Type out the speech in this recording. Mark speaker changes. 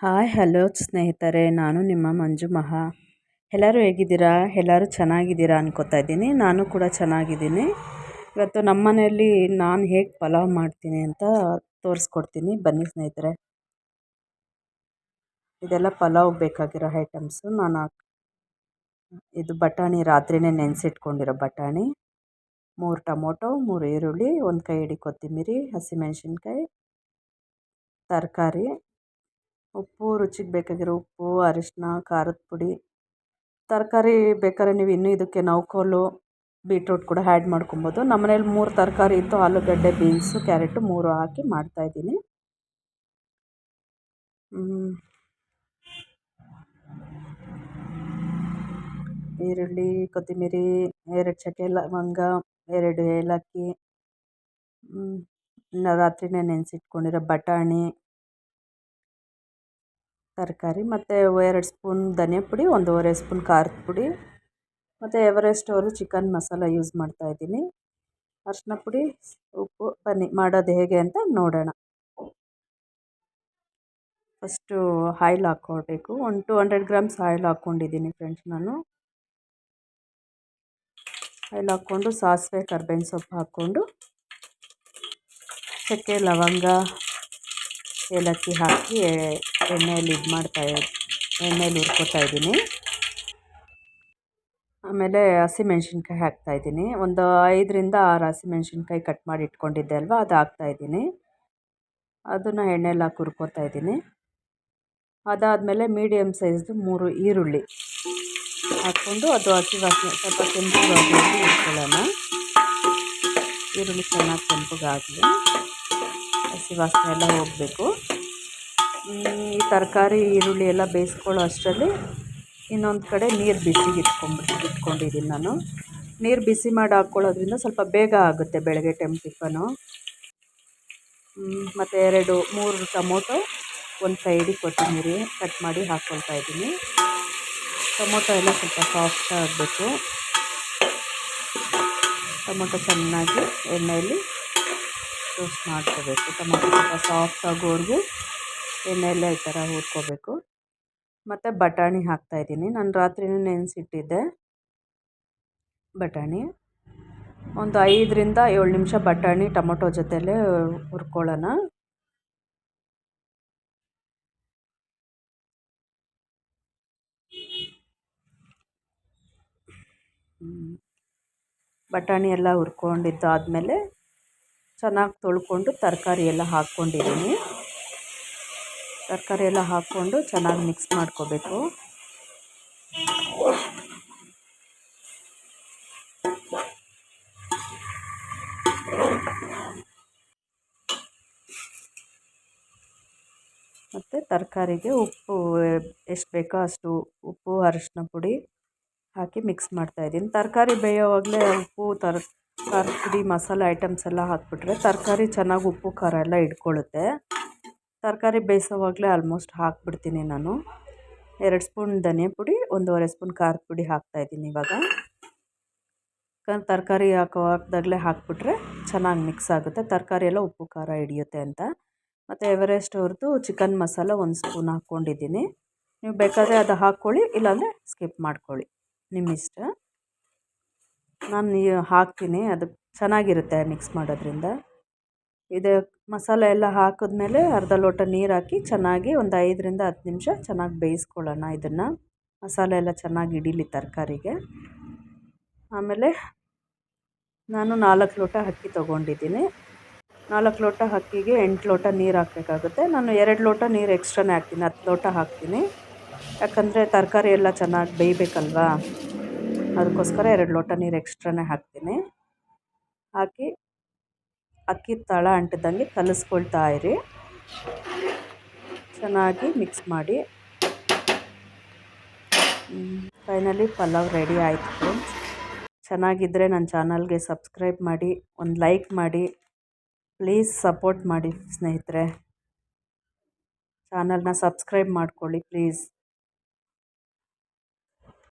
Speaker 1: Hi hello ಸ್ನೇಹಿತರೆ, ನಾನು ನಿಮ್ಮ ಮಂಜು ಮಹಾ. ಎಲ್ಲರೂ ಹೇಗಿದ್ದೀರಾ? ಎಲ್ಲರೂ ಚೆನ್ನಾಗಿದ್ದೀರಾ ಅನ್ಕೋತಾ ಇದ್ದೀನಿ. ನಾನು ಕೂಡ ಚೆನ್ನಾಗಿದ್ದೀನಿ. ಇವತ್ತು ನಮ್ಮ ಮನೆಯಲ್ಲಿ ನಾನು ಹೇಗೆ ಪಲಾವ್ ಮಾಡ್ತೀನಿ ಅಂತ ತೋರಿಸ್ಕೊಡ್ತೀನಿ, ಬನ್ನಿ ಸ್ನೇಹಿತರೆ. ಇದೆಲ್ಲ ಪಲಾವ್ ಬೇಕಾಗಿರೋ ಐಟಮ್ಸು. ಇದು ಬಟಾಣಿ, ರಾತ್ರಿನೇ ನೆನೆಸಿಟ್ಕೊಂಡಿರೋ ಬಟಾಣಿ, 3 ಟೊಮೊಟೊ, 3 ಈರುಳ್ಳಿ, 1 ಕೈ ಹಿಡಿ ಕೊತ್ತಂಬರಿ, ಹಸಿಮೆಣಸಿನ್ಕಾಯಿ, ತರಕಾರಿ, ಉಪ್ಪು, ರುಚಿಗೆ ಬೇಕಾಗಿರೋ ಉಪ್ಪು, ಅರಿಶಿನ, ಖಾರದ ಪುಡಿ. ತರಕಾರಿ ಬೇಕಾದ್ರೆ ನೀವು ಇನ್ನೂ ಇದಕ್ಕೆ ನೌಕೋಲು, ಬೀಟ್ರೂಟ್ ಕೂಡ ಆ್ಯಡ್ ಮಾಡ್ಕೊಬೋದು. ನಮ್ಮನೇಲಿ 3 ತರಕಾರಿ ಇತ್ತು, ಆಲೂಗಡ್ಡೆ, ಬೀನ್ಸು, ಕ್ಯಾರೆಟು 3 ಹಾಕಿ ಮಾಡ್ತಾಯಿದ್ದೀನಿ. ಈರುಳ್ಳಿ, ಕೊತ್ತಂಬರಿ, 2 ಚಕ್ಕೆ ಲವಂಗ, 2 ಏಲಕ್ಕಿ, ರಾತ್ರಿನೇ ನೆನೆಸಿಟ್ಕೊಂಡಿರೋ ಬಟಾಣಿ, ತರಕಾರಿ, ಮತ್ತು 2 ಸ್ಪೂನ್ ಧನಿಯಾ ಪುಡಿ, 1.5 ಸ್ಪೂನ್ ಖಾರದ ಪುಡಿ, ಮತ್ತು ಎವರೆಸ್ಟ್ ಅವ್ರದ್ದು ಚಿಕನ್ ಮಸಾಲ ಯೂಸ್ ಮಾಡ್ತಾಯಿದ್ದೀನಿ. ಅರಿಶಿನ ಪುಡಿ, ಉಪ್ಪು. ಬನ್ನಿ ಮಾಡೋದು ಹೇಗೆ ಅಂತ ನೋಡೋಣ. ಫಸ್ಟು ಆಯಿಲ್ ಹಾಕ್ಕೊಳ್ಬೇಕು. 200 ಗ್ರಾಮ್ಸ್ ಆಯಿಲ್ ಹಾಕ್ಕೊಂಡಿದ್ದೀನಿ ಫ್ರೆಂಡ್ಸ್. ನಾನು ಆಯಿಲ್ ಹಾಕ್ಕೊಂಡು ಸಾಸಿವೆ, ಕರ್ಬೇವಿನ ಸೊಪ್ಪು ಹಾಕ್ಕೊಂಡು ಚಕ್ಕೆ, ಲವಂಗ, ಏಲಕ್ಕಿ ಹಾಕಿ ಎಣ್ಣೆಯಲ್ಲಿ ಎಣ್ಣೆಯಲ್ಲಿ ಹುರ್ಕೊತಾ ಇದ್ದೀನಿ. ಆಮೇಲೆ ಹಸಿಮೆಣ್ಸಿನ್ಕಾಯಿ ಹಾಕ್ತಾಯಿದ್ದೀನಿ. ಒಂದು 5ರಿಂದ 6 ಹಸಿಮೆಣ್ಸಿನ್ಕಾಯಿ ಕಟ್ ಮಾಡಿ ಇಟ್ಕೊಂಡಿದ್ದೆ ಅಲ್ವಾ, ಅದು ಹಾಕ್ತಾಯಿದ್ದೀನಿ. ಅದನ್ನು ಎಣ್ಣೆಯಲ್ಲಿ ಹಾಕಿ ಹುರ್ಕೊತಾ ಇದ್ದೀನಿ. ಅದಾದಮೇಲೆ ಮೀಡಿಯಮ್ ಸೈಜ್ದು 3 ಈರುಳ್ಳಿ ಹಾಕ್ಕೊಂಡು ಅದು ಹಸಿ ವಾಸನೆ ಸ್ವಲ್ಪ ಕೆಂಪಗಾಗಿ ಹುರ್ಕೊಳ್ಳೋಣ. ಈರುಳ್ಳಿ ಚೆನ್ನಾಗಿ ಕೆಂಪಗಾಗಲಿ, ಹಸಿ ವಾಸನೆ ಎಲ್ಲ ಹೋಗಬೇಕು. ಈ ತರಕಾರಿ, ಈರುಳ್ಳಿ ಎಲ್ಲ ಬೇಯಿಸ್ಕೊಳ್ಳೋ ಅಷ್ಟರಲ್ಲಿ ಇನ್ನೊಂದು ಕಡೆ ನೀರು ಬಿಸಿಗೆ ಇಟ್ಕೊಂಡಿದ್ದೀನಿ ನಾನು. ನೀರು ಬಿಸಿ ಮಾಡಿ ಹಾಕ್ಕೊಳ್ಳೋದ್ರಿಂದ ಸ್ವಲ್ಪ ಬೇಗ ಆಗುತ್ತೆ ಬೆಳಗ್ಗೆ ಟಿಫನು. ಮತ್ತು 3 ಟೊಮೊಟೊ, 1 ಕೈ ಹಿಡಿ ಕೊತ್ತಂಬರಿ ಕಟ್ ಮಾಡಿ ಹಾಕ್ಕೊಳ್ತಾ ಇದ್ದೀನಿ. ಟೊಮೊಟೊ ಎಲ್ಲ ಸ್ವಲ್ಪ ಸಾಫ್ಟ್ ಆಗಬೇಕು. ಟೊಮೊಟೊ ಚೆನ್ನಾಗಿ ಎಣ್ಣೆಯಲ್ಲಿ ರೋಸ್ಟ್ ಮಾಡ್ಕೋಬೇಕು. ಟೊಮೊಟೊ ಸ್ವಲ್ಪ ಸಾಫ್ಟ್ ಆಗೋವರೆಗೂ ಎಣ್ಣೆಯಲ್ಲೇ ಈ ಥರ ಹುರ್ಕೋಬೇಕು. ಮತ್ತು ಬಟಾಣಿ ಹಾಕ್ತಾಯಿದ್ದೀನಿ. ನಾನು ರಾತ್ರಿನೇ ನೆನೆಸಿಟ್ಟಿದ್ದೆ ಬಟಾಣಿ. ಒಂದು 5ರಿಂದ 7 ನಿಮಿಷ ಬಟಾಣಿ ಟೊಮೊಟೊ ಜೊತೆಲೇ ಹುರ್ಕೊಳ್ಳೋಣ. ಬಟಾಣಿ ಎಲ್ಲ ಹುರ್ಕೊಂಡಿದ್ದಾದಮೇಲೆ ಚೆನ್ನಾಗಿ ತೊಳ್ಕೊಂಡು ತರಕಾರಿ ಎಲ್ಲ ಹಾಕ್ಕೊಂಡಿದ್ದೀನಿ. ತರಕಾರಿ ಎಲ್ಲ ಹಾಕ್ಕೊಂಡು ಚೆನ್ನಾಗಿ ಮಿಕ್ಸ್ ಮಾಡ್ಕೋಬೇಕು. ಮತ್ತು ತರಕಾರಿಗೆ ಉಪ್ಪು ಎಷ್ಟು ಬೇಕೋ ಅಷ್ಟು ಉಪ್ಪು, ಅರಿಶಿನ ಪುಡಿ ಹಾಕಿ ಮಿಕ್ಸ್ ಮಾಡ್ತಾಯಿದ್ದೀನಿ. ತರಕಾರಿ ಬೇಯೋವಾಗಲೇ ಉಪ್ಪು, ಖಾರದ ಪುಡಿ, ಮಸಾಲೆ ಐಟಮ್ಸ್ ಎಲ್ಲ ಹಾಕ್ಬಿಟ್ರೆ ತರಕಾರಿ ಚೆನ್ನಾಗಿ ಉಪ್ಪು, ಖಾರ ಎಲ್ಲ ಹಿಡ್ಕೊಳ್ಳುತ್ತೆ. ತರಕಾರಿ ಬೇಯಿಸೋವಾಗಲೇ ಆಲ್ಮೋಸ್ಟ್ ಹಾಕ್ಬಿಡ್ತೀನಿ ನಾನು. 2 ಸ್ಪೂನ್ ಧನಿಯಾ ಪುಡಿ, 1.5 ಸ್ಪೂನ್ ಖಾರದ ಪುಡಿ ಹಾಕ್ತಾಯಿದ್ದೀನಿ ಇವಾಗ. ತರಕಾರಿ ಹಾಕಿದಾಗಲೇ ಹಾಕ್ಬಿಟ್ರೆ ಚೆನ್ನಾಗಿ ಮಿಕ್ಸ್ ಆಗುತ್ತೆ, ತರಕಾರಿ ಎಲ್ಲ ಉಪ್ಪು ಖಾರ ಹಿಡಿಯುತ್ತೆ ಅಂತ. ಮತ್ತು ಎವರೆಸ್ಟ್ ಅವ್ರದ್ದು ಚಿಕನ್ ಮಸಾಲ 1 ಸ್ಪೂನ್ ಹಾಕ್ಕೊಂಡಿದ್ದೀನಿ. ನೀವು ಬೇಕಾದರೆ ಅದು ಹಾಕ್ಕೊಳ್ಳಿ, ಇಲ್ಲಾಂದರೆ ಸ್ಕಿಪ್ ಮಾಡ್ಕೊಳ್ಳಿ, ನಿಮ್ಮ ಇಷ್ಟ. ನಾನು ಹಾಕ್ತೀನಿ, ಅದು ಚೆನ್ನಾಗಿರುತ್ತೆ ಮಿಕ್ಸ್ ಮಾಡೋದ್ರಿಂದ. ಇದು ಮಸಾಲೆ ಎಲ್ಲ ಹಾಕಿದ್ಮೇಲೆ ಅರ್ಧ ಲೋಟ ನೀರು ಹಾಕಿ ಚೆನ್ನಾಗಿ ಒಂದು 5ರಿಂದ 10 ನಿಮಿಷ ಚೆನ್ನಾಗಿ ಬೇಯಿಸ್ಕೊಳ್ಳೋಣ. ಇದನ್ನು ಮಸಾಲೆ ಎಲ್ಲ ಚೆನ್ನಾಗಿ ಹಿಡೀಲಿ ತರಕಾರಿಗೆ. ಆಮೇಲೆ ನಾನು 4 ಲೋಟ ಅಕ್ಕಿ ತೊಗೊಂಡಿದ್ದೀನಿ. 4 ಲೋಟ ಅಕ್ಕಿಗೆ 8 ಲೋಟ ನೀರು ಹಾಕಬೇಕಾಗುತ್ತೆ. ನಾನು 2 ಲೋಟ ನೀರು ಎಕ್ಸ್ಟ್ರಾನೇ ಹಾಕ್ತೀನಿ, 10 ಲೋಟ ಹಾಕ್ತೀನಿ. ಯಾಕಂದರೆ ತರಕಾರಿ ಎಲ್ಲ ಚೆನ್ನಾಗಿ ಬೇಯಬೇಕಲ್ವಾ, ಅದಕ್ಕೋಸ್ಕರ 2 ಲೋಟ ನೀರು ಎಕ್ಸ್ಟ್ರಾನೇ ಹಾಕ್ತೀನಿ. ಹಾಕಿ ಅಕ್ಕಿ ತಳ ಅಂಟದಂಗೆ ಕಲಿಸ್ಕೊಳ್ತಾ ಇರಿ. ಚೆನ್ನಾಗಿ ಮಿಕ್ಸ್ ಮಾಡಿ. ಫೈನಲಿ ಪಲಾವ್ ರೆಡಿ ಆಯಿತು ಫ್ರೆಂಡ್ಸ್. ಚೆನ್ನಾಗಿದ್ದರೆ ನನ್ನ ಚಾನಲ್ಗೆ ಸಬ್ಸ್ಕ್ರೈಬ್ ಮಾಡಿ, ಒಂದು ಲೈಕ್ ಮಾಡಿ, ಪ್ಲೀಸ್ ಸಪೋರ್ಟ್ ಮಾಡಿ ಸ್ನೇಹಿತರೆ. ಚಾನಲ್ನ ಸಬ್ಸ್ಕ್ರೈಬ್ ಮಾಡ್ಕೊಳ್ಳಿ ಪ್ಲೀಸ್.